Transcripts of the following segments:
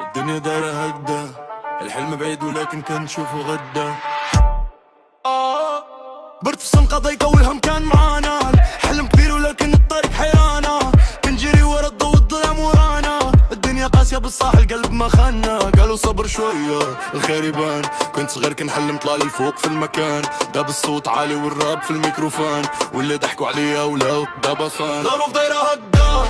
الدنيا دايرة هكدا، الحلم بعيد ولكن كان نشوفه غدا. برتسم قضية والهم كان معانا، حلم كبير ولكن الطريق حيرانا، بنجري ورا الضوء الظلام ورانا، الدنيا قاسية بالصح القلب ما خانا، قالوا صبر شوية الخير يبان، كنت صغير كنحلم طلع للفوق في المكان، داب الصوت عالي والراب في الميكروفون، واللي ضحكوا عليا ولا دابا فان. ظروف دايرة هكدا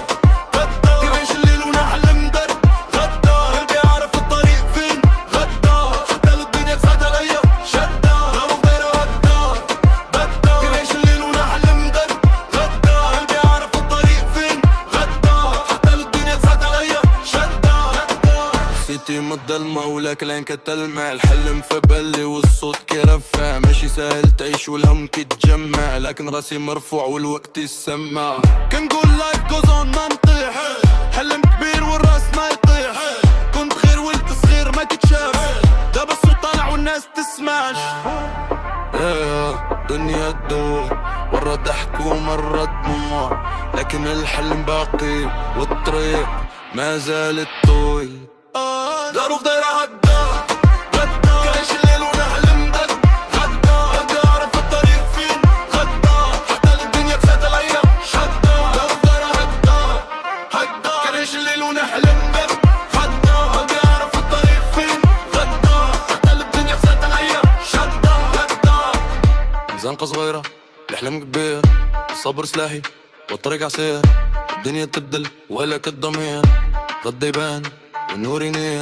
غدا، كيفاش الليل ونحلم درب غدا، قلبي عارف الطريق فين غدا، حتى لو الدنيا تسعد عليا شدا. ظروف دايرة هكدا غدا، كيفاش الليل ونحلم درب غدا، قلبي عارف الطريق فين غدا، حتى لو الدنيا تسعد عليا شدا. نسيتي من الظلمة ولكن العين كتلمع، الحلم في بالي والصوت كيرفع، ماشي سهل تعيش والهم كيتجمع، لكن راسي مرفوع والوقت يسمع. كنقول لايف جوز اون ما نطيح، حلم كبير والراس ما يطيح، كنت خير ولد صغير ما كتشاف، دابا الصوت طالع والناس تسمعش. دنيا تدور مرة ضحك ومرة دموع، لكن الحلم باقي والطريق ما زالت طويل. ظروف دايرة هكدا غدا، كعيش الليل ونحلم درب غدا، قلبي عارف الطريق فين غدا، حتى الدنيا تسعد عليا شدا. ظروف دايرة هكدا كعيش الليل ونحلم درب غدا، قلبي عارف الطريق فين غدا، حتى الدنيا تسعد عليا شدا. زنقة صغيرة الحلم كبير، الصبر سلاحي والطريق عسير، الدنيا تبدل ولك الضمير، غدا يبان والنور ينير.